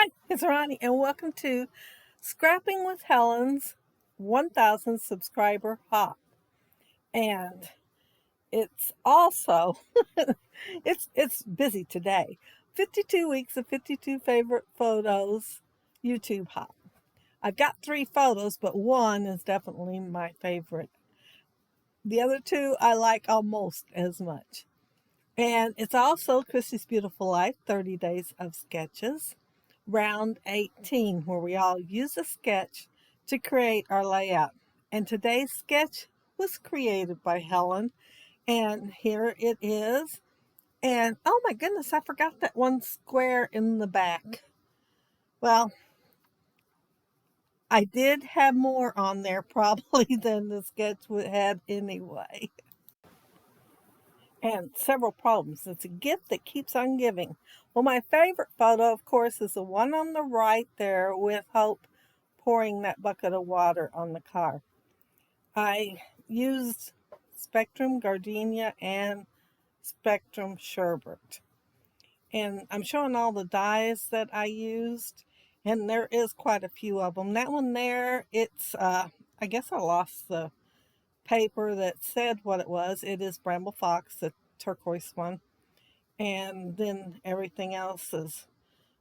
Hi, it's Ronnie, and welcome to Scrapping with Helen's 1000 subscriber hop. And it's also it's busy today. 52 weeks of 52 favorite photos YouTube hop. I've got 3 photos, but one is definitely my favorite. The other 2 I like almost as much. And it's also Christy's Beautiful Life 30 Days of Sketches, round 18, where we all use a sketch to create our layout. And today's sketch was created by Helen, and here it is. And oh my goodness, I forgot that one square in the back. Well, I did have more on there probably than the sketch would have anyway. And several problems. It's a gift that keeps on giving. Well, my favorite photo, of course, is the one on the right there with Hope pouring that bucket of water on the car. I used Spectrum Gardenia and Spectrum Sherbet. And I'm showing all the dyes that I used, and there is quite a few of them. That one there, it's, I guess I lost the paper that said what it was. It is Bramble Fox, the turquoise one. And then everything else is,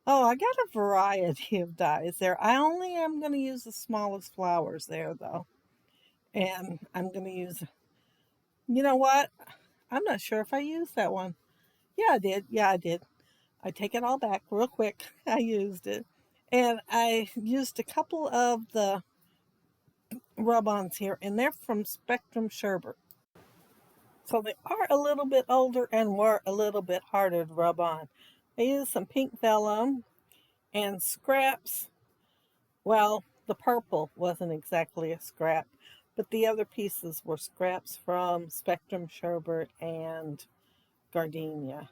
oh, I got a variety of dyes there. I only am going to use the smallest flowers there, though. And I'm going to use, you know what? I'm not sure if I used that one. Yeah, I did. Yeah, I did. I take it all back real quick. I used it. And I used a couple of the rub-ons here, and they're from Spectrum Sherbet. So they are a little bit older and were a little bit harder to rub on. I used some pink vellum and scraps. Well, the purple wasn't exactly a scrap, but the other pieces were scraps from Spectrum Sherbet and Gardenia.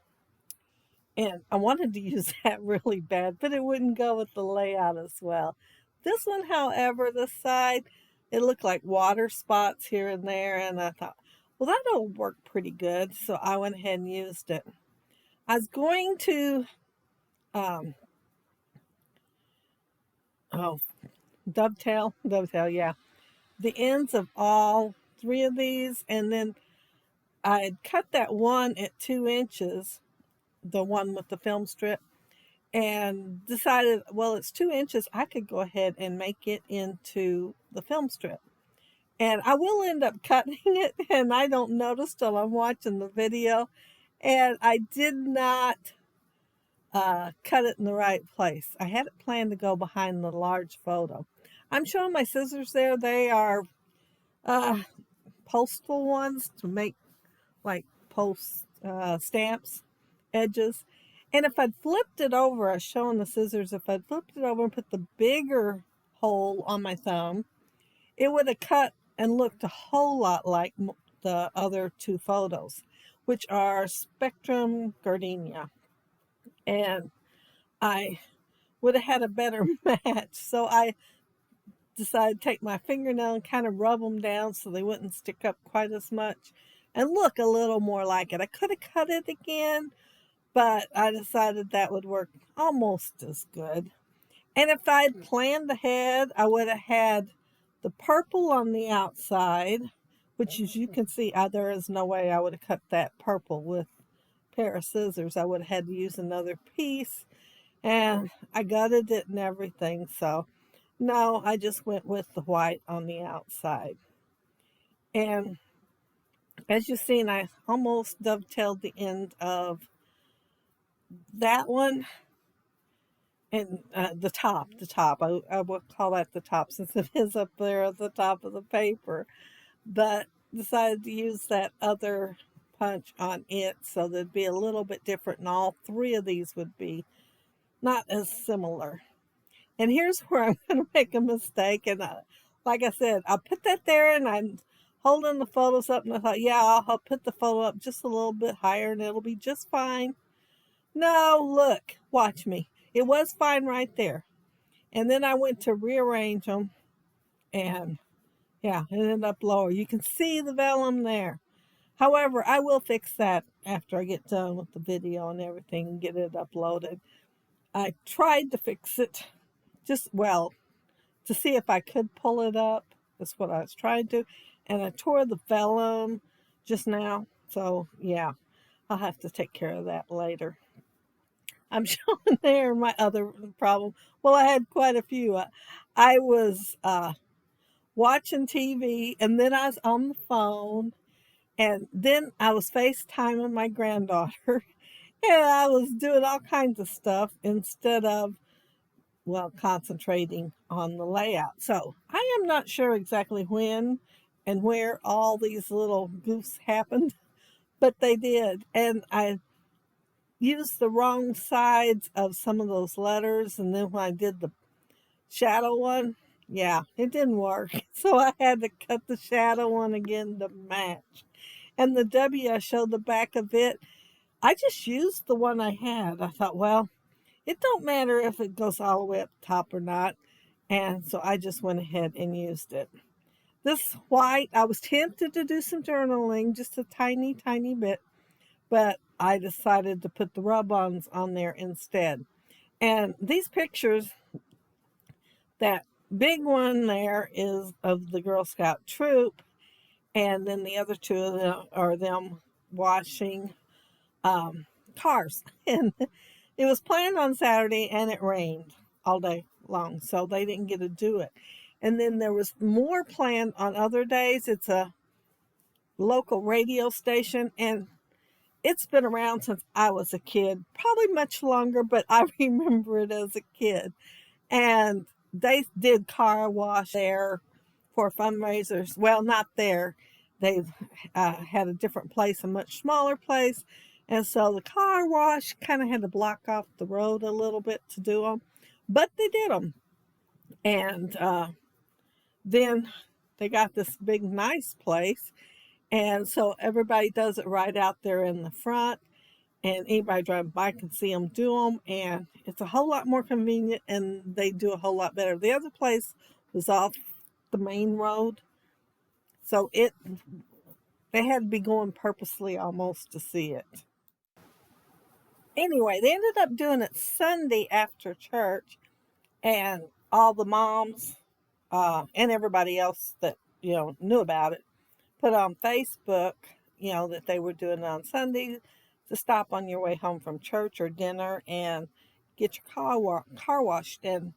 And I wanted to use that really bad, but it wouldn't go with the layout as well. This one, however, this side, it looked like water spots here and there, and I thought, well, that'll work pretty good, so I went ahead and used it. I was going to, oh, dovetail, yeah, the ends of all 3 of these, and then I had cut that one at 2 inches, the one with the film strip, and decided, well, it's 2 inches. I could go ahead and make it into the film strip. And I will end up cutting it, and I don't notice till I'm watching the video. And I did not cut it in the right place. I had it planned to go behind the large photo. I'm showing my scissors there. They are postal ones to make like post stamps, edges. And if I'd flipped it over, I was showing the scissors, if I'd flipped it over and put the bigger hole on my thumb, it would have cut and looked a whole lot like the other 2 photos, which are Spectrum Gardenia. And I would have had a better match. So I decided to take my fingernail and kind of rub them down so they wouldn't stick up quite as much and look a little more like it. I could have cut it again, but I decided that would work almost as good. And if I'd planned ahead, I would have had the purple on the outside, which as you can see, there is no way I would have cut that purple with a pair of scissors. I would have had to use another piece, and I gutted it and everything. So no, I just went with the white on the outside. And as you've seen, I almost dovetailed the end of that one and the top. I will call that the top since it is up there at the top of the paper. But decided to use that other punch on it so that it'd be a little bit different, and all 3 of these would be not as similar. And here's where I'm going to make a mistake. And like I said, I'll put that there, and I'm holding the photos up, and I thought, yeah, I'll put the photo up just a little bit higher, and it'll be just fine. No, look, watch me. It was fine right there. And then I went to rearrange them, and yeah, it ended up lower. You can see the vellum there. However, I will fix that after I get done with the video and everything and get it uploaded. I tried to fix it, just, well, to see if I could pull it up. That's what I was trying to. And I tore the vellum just now. So, yeah, I'll have to take care of that later. I'm showing there my other problem. Well, I had quite a few. I was watching TV, and then I was on the phone, and then I was FaceTiming my granddaughter, and I was doing all kinds of stuff instead of, well, concentrating on the layout. So I am not sure exactly when and where all these little goofs happened, but they did. And I used the wrong sides of some of those letters. And then when I did the shadow one, yeah, it didn't work. So I had to cut the shadow one again to match. And the W, I showed the back of it. I just used the one I had. I thought, well, it don't matter if it goes all the way up top or not. And so I just went ahead and used it. This white, I was tempted to do some journaling, just a tiny, tiny bit, but I decided to put the rub-ons on there instead. And these pictures, that big one there is of the Girl Scout troop, and then the other two of them are them washing cars. And it was planned on Saturday, and it rained all day long, so they didn't get to do it. And then there was more planned on other days. It's a local radio station, and it's been around since I was a kid, probably much longer, but I remember it as a kid. And they did car wash there for fundraisers. Well, not there. They had a different place, a much smaller place. And so the car wash kind of had to block off the road a little bit to do them. But they did them. And then they got this big, nice place. And so everybody does it right out there in the front. And anybody driving by can see them do them. And it's a whole lot more convenient, and they do a whole lot better. The other place was off the main road. So they had to be going purposely almost to see it. Anyway, they ended up doing it Sunday after church, and all the moms and everybody else that knew about it put on Facebook, that they were doing it on Sunday to stop on your way home from church or dinner and get your car washed. And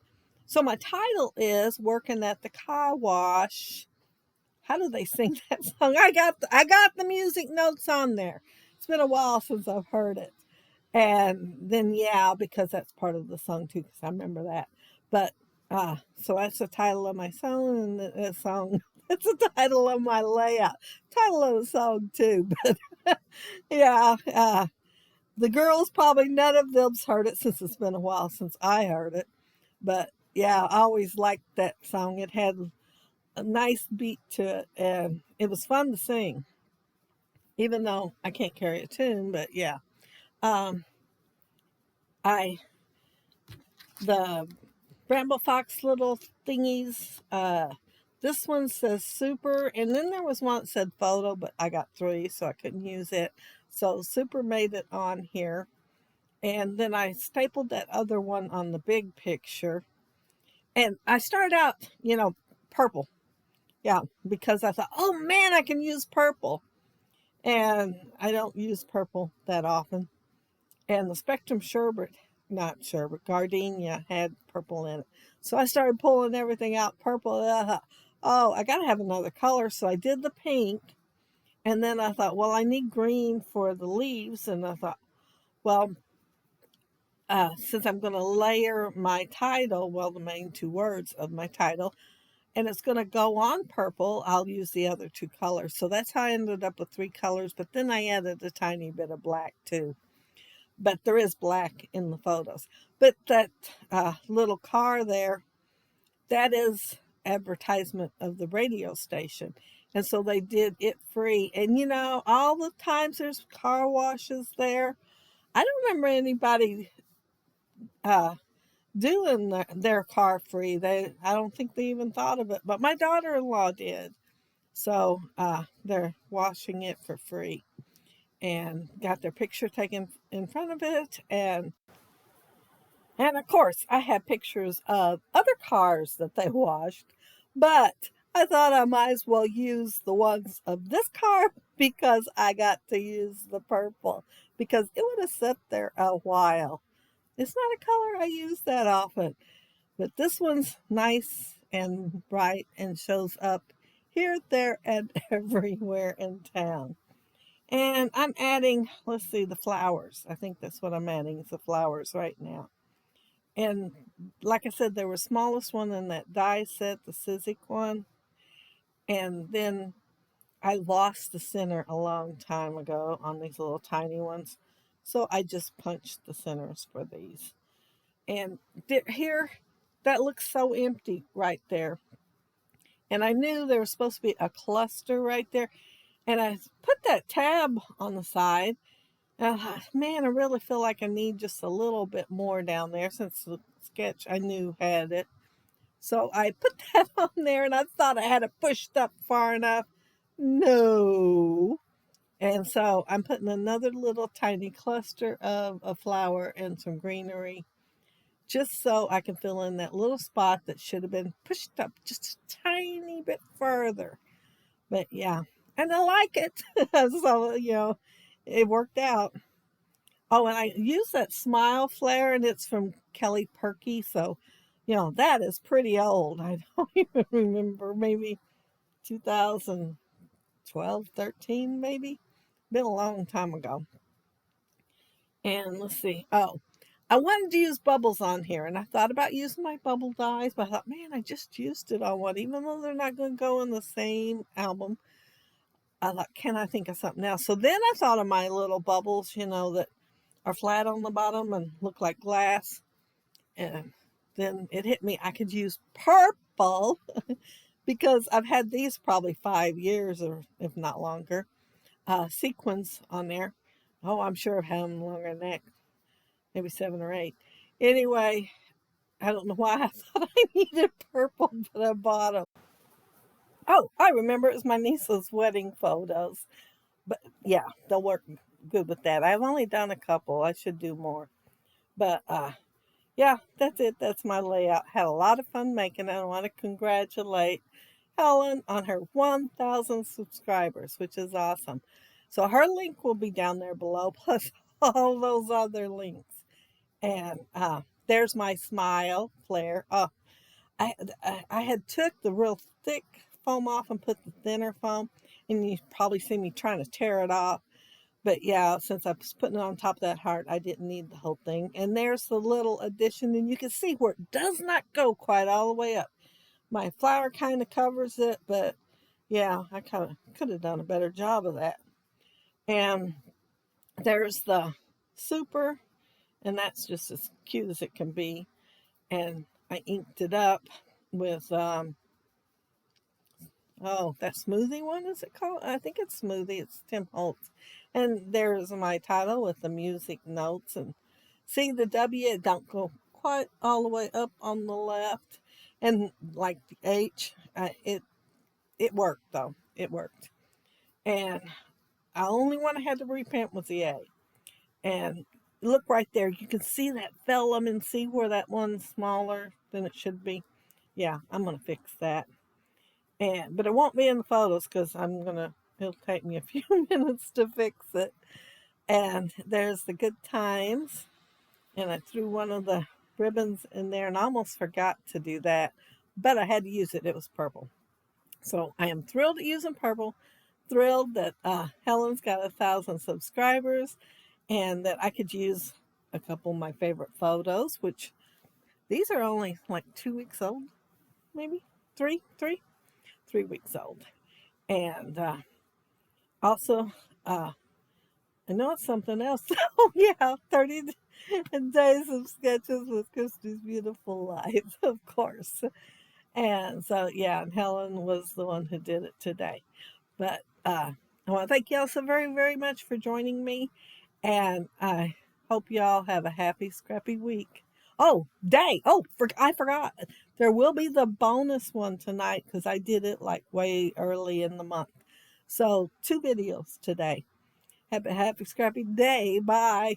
so my title is "Working at the Car Wash." How do they sing that song? I got the music notes on there. It's been a while since I've heard it. And then, yeah, because that's part of the song too, because I remember that. But so that's the title of my song, and the song. That's the title of my layout. Title of the song too. But yeah, the girls, probably none of them's heard it since it's been a while since I heard it. But yeah, I always liked that song. It had a nice beat to it, and it was fun to sing, even though I can't carry a tune. But yeah, um, I the Bramble Fox little thingies. This one says super, and then there was one that said photo, but I got three, so I couldn't use it. So super made it on here, and then I stapled that other one on the big picture. And I started out, purple. Yeah, because I thought, oh man, I can use purple. And I don't use purple that often. And the Spectrum not Sherbet, Gardenia had purple in it. So I started pulling everything out purple. Oh, I got to have another color. So I did the pink. And then I thought, well, I need green for the leaves. And I thought, well, since I'm going to layer my title, well, the main two words of my title, and it's going to go on purple, I'll use the other two colors. So that's how I ended up with three colors. But then I added a tiny bit of black too. But there is black in the photos. But that little car there, that is advertisement of the radio station. And so they did it free. And all the times there's car washes there, I don't remember anybody doing their car free. I don't think they even thought of it, but my daughter-in-law did. So they're washing it for free, and got their picture taken in front of it, and And of course, I had pictures of other cars that they washed, but I thought I might as well use the ones of this car because I got to use the purple because it would have sat there a while. It's not a color I use that often, but this one's nice and bright and shows up here, there, and everywhere in town. And I'm adding, let's see, the flowers. I think that's what I'm adding is the flowers right now. And like I said, there was smallest one in that die set, the Sizik one. And then I lost the center a long time ago on these little tiny ones. So I just punched the centers for these. And here, that looks so empty right there. And I knew there was supposed to be a cluster right there. And I put that tab on the side. And I thought, man, I really feel like I need just a little bit more down there since the sketch I knew had it. So I put that on there and I thought I had it pushed up far enough. No. And so I'm putting another little tiny cluster of a flower and some greenery just so I can fill in that little spot that should have been pushed up just a tiny bit further. But yeah, and I like it. So, it worked out. Oh, and I use that smile flare, and it's from Kelly Perky. So, that is pretty old. I don't even remember, maybe 2012, 13, maybe. Been a long time ago. And let's see. Oh, I wanted to use bubbles on here, and I thought about using my bubble dies, but I thought, man, I just used it on one, even though they're not going to go in the same album. I thought, can I think of something else? So then I thought of my little bubbles, that are flat on the bottom and look like glass. And then it hit me, I could use purple because I've had these probably 5 years or if not longer. Sequins on there. Oh, I'm sure I've had them longer than that, maybe 7 or 8. Anyway, I don't know why I thought I needed purple, but I bought them. Oh, I remember it was my niece's wedding photos. But yeah, they'll work good with that. I've only done a couple. I should do more. But yeah, that's it. That's my layout. Had a lot of fun making it. I want to congratulate Helen on her 1,000 subscribers, which is awesome. So her link will be down there below, plus all those other links. And there's my smile flare. Oh, I had took the real thick foam off and put the thinner foam, and you probably see me trying to tear it off. But yeah, since I was putting it on top of that heart, I didn't need the whole thing. And there's the little addition, and you can see where it does not go quite all the way up. My flower kind of covers it, but yeah, I kind of could have done a better job of that. And there's the super, and that's just as cute as it can be. And I inked it up with, that smoothie one, is it called? I think it's smoothie. It's Tim Holtz. And there's my title with the music notes. And see the W, it don't go quite all the way up on the left. And like the H, it worked though. It worked. And the only one I had to reprint was the A. And look right there. You can see that vellum and see where that one's smaller than it should be. Yeah, I'm going to fix that. But it won't be in the photos because it'll take me a few minutes to fix it. And there's the good times. And I threw one of the ribbons in there and I almost forgot to do that. But I had to use it. It was purple. So I am thrilled at using purple. Thrilled that Helen's got 1,000 subscribers and that I could use a couple of my favorite photos, which these are only like 2 weeks old, maybe 3 weeks old. And also, I know it's something else. Oh yeah, 30 days of sketches with Christy's Beautiful Life, of course. And so yeah, and Helen was the one who did it today. But I want to thank y'all so very, very much for joining me. And I hope y'all have a happy, scrappy week. Oh, day. Oh, I forgot. There will be the bonus one tonight because I did it like way early in the month. So 2 videos today. Have a happy, scrappy day. Bye.